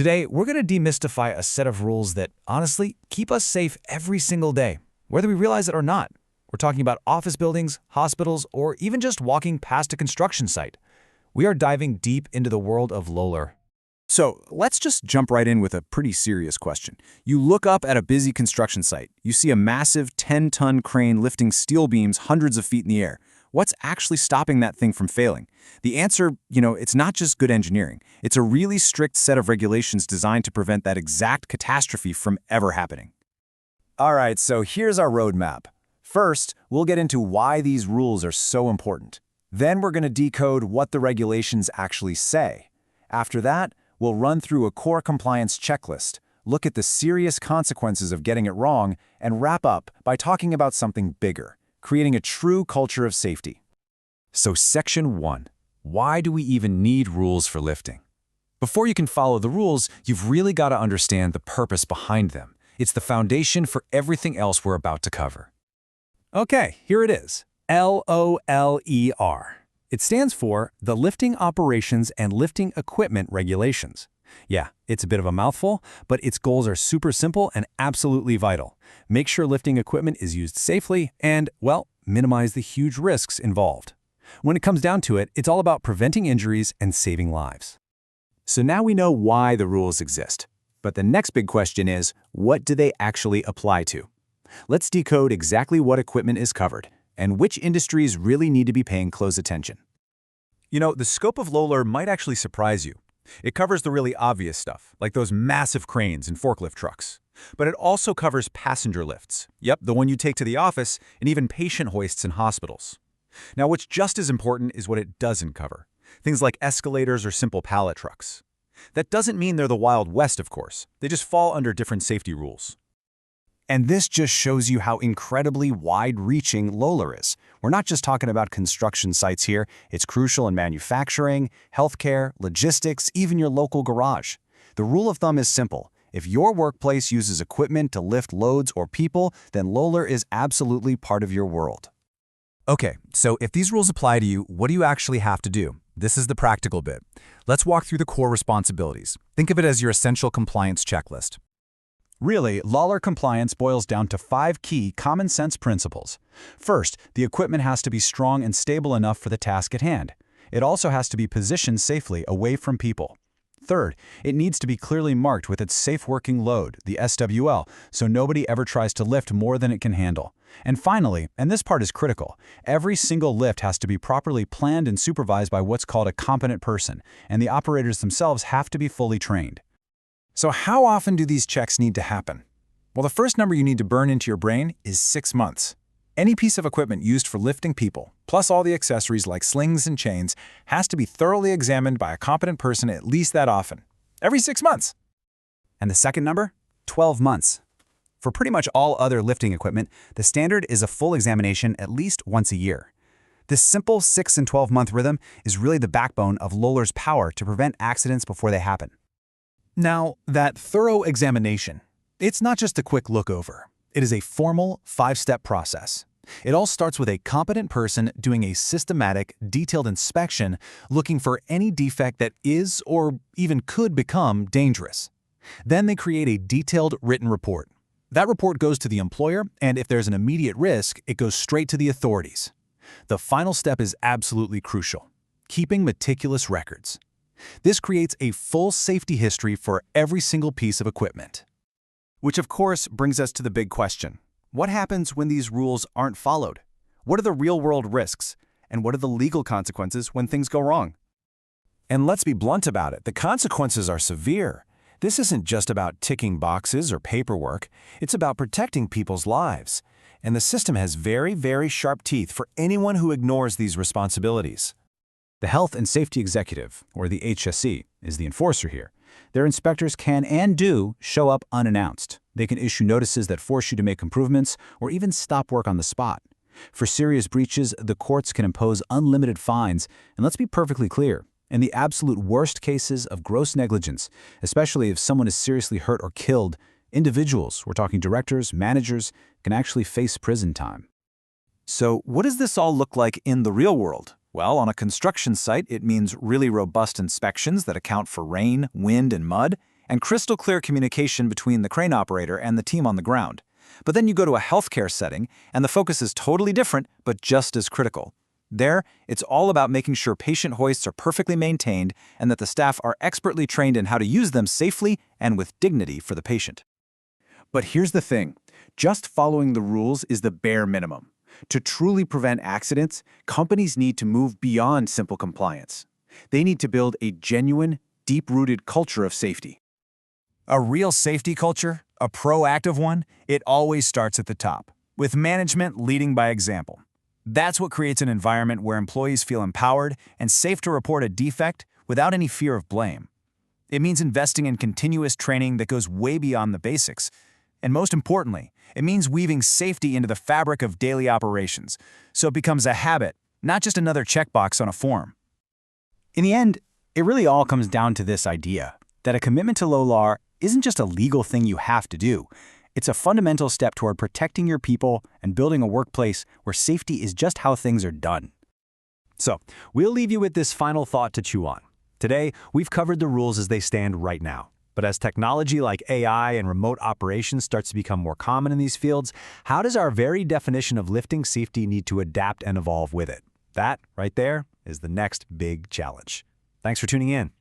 Today, we're going to demystify a set of rules that, honestly, keep us safe every single day, whether we realize it or not. We're talking about office buildings, hospitals, or even just walking past a construction site. We are diving deep into the world of LOLER. So let's just jump right in with a pretty serious question. You look up at a busy construction site. You see a massive 10-ton crane lifting steel beams hundreds of feet in the air. What's actually stopping that thing from failing? The answer, it's not just good engineering. It's a really strict set of regulations designed to prevent that exact catastrophe from ever happening. All right, so here's our roadmap. First, we'll get into why these rules are so important. Then we're going to decode what the regulations actually say. After that, we'll run through a core compliance checklist, look at the serious consequences of getting it wrong, and wrap up by talking about something bigger, creating a true culture of safety. So Section 1. Why do we even need rules for lifting? Before you can follow the rules, you've really got to understand the purpose behind them. It's the foundation for everything else we're about to cover. Okay, here it is. LOLER. It stands for the Lifting Operations and Lifting Equipment Regulations. Yeah, it's a bit of a mouthful, but its goals are super simple and absolutely vital. Make sure lifting equipment is used safely and, well, minimize the huge risks involved. When it comes down to it, it's all about preventing injuries and saving lives. So now we know why the rules exist. But the next big question is, what do they actually apply to? Let's decode exactly what equipment is covered and which industries really need to be paying close attention. The scope of LOLER might actually surprise you. It covers the really obvious stuff, like those massive cranes and forklift trucks. But it also covers passenger lifts. Yep, the one you take to the office, and even patient hoists in hospitals. Now, what's just as important is what it doesn't cover. Things like escalators or simple pallet trucks. That doesn't mean they're the Wild West, of course. They just fall under different safety rules. And this just shows you how incredibly wide-reaching LOLER is. We're not just talking about construction sites here. It's crucial in manufacturing, healthcare, logistics, even your local garage. The rule of thumb is simple. If your workplace uses equipment to lift loads or people, then LOLER is absolutely part of your world. Okay, so if these rules apply to you, what do you actually have to do? This is the practical bit. Let's walk through the core responsibilities. Think of it as your essential compliance checklist. Really, LOLER compliance boils down to 5 key common-sense principles. First, the equipment has to be strong and stable enough for the task at hand. It also has to be positioned safely away from people. Third, it needs to be clearly marked with its safe working load, the SWL, so nobody ever tries to lift more than it can handle. And finally, and this part is critical, every single lift has to be properly planned and supervised by what's called a competent person, and the operators themselves have to be fully trained. So how often do these checks need to happen? Well, the first number you need to burn into your brain is 6 months. Any piece of equipment used for lifting people, plus all the accessories like slings and chains, has to be thoroughly examined by a competent person at least that often. Every 6 months. And the second number? 12 months. For pretty much all other lifting equipment, the standard is a full examination at least once a year. This simple 6 and 12-month rhythm is really the backbone of LOLER's power to prevent accidents before they happen. Now, that thorough examination, it's not just a quick look over. It is a formal 5-step process. It all starts with a competent person doing a systematic, detailed inspection, looking for any defect that is or even could become dangerous. Then they create a detailed written report. That report goes to the employer, and if there's an immediate risk, it goes straight to the authorities. The final step is absolutely crucial: keeping meticulous records. This creates a full safety history for every single piece of equipment. Which of course brings us to the big question. What happens when these rules aren't followed? What are the real-world risks? And what are the legal consequences when things go wrong? And let's be blunt about it, the consequences are severe. This isn't just about ticking boxes or paperwork, it's about protecting people's lives. And the system has very, very sharp teeth for anyone who ignores these responsibilities. The Health and Safety Executive, or the HSE, is the enforcer here. Their inspectors can and do show up unannounced. They can issue notices that force you to make improvements or even stop work on the spot. For serious breaches, the courts can impose unlimited fines, and let's be perfectly clear, in the absolute worst cases of gross negligence, especially if someone is seriously hurt or killed, individuals, we're talking directors, managers, can actually face prison time. So what does this all look like in the real world? Well, on a construction site, it means really robust inspections that account for rain, wind, and mud, and crystal clear communication between the crane operator and the team on the ground. But then you go to a healthcare setting, and the focus is totally different, but just as critical. There, it's all about making sure patient hoists are perfectly maintained and that the staff are expertly trained in how to use them safely and with dignity for the patient. But here's the thing. Just following the rules is the bare minimum. To truly prevent accidents, companies need to move beyond simple compliance. They need to build a genuine, deep-rooted culture of safety. A real safety culture, a proactive one, it always starts at the top, with management leading by example. That's what creates an environment where employees feel empowered and safe to report a defect without any fear of blame. It means investing in continuous training that goes way beyond the basics. And most importantly, it means weaving safety into the fabric of daily operations, so it becomes a habit, not just another checkbox on a form. In the end, it really all comes down to this idea that a commitment to LOLER isn't just a legal thing you have to do. It's a fundamental step toward protecting your people and building a workplace where safety is just how things are done. So, we'll leave you with this final thought to chew on. Today, we've covered the rules as they stand right now. But as technology like AI and remote operations starts to become more common in these fields, how does our very definition of lifting safety need to adapt and evolve with it? That, right there, is the next big challenge. Thanks for tuning in.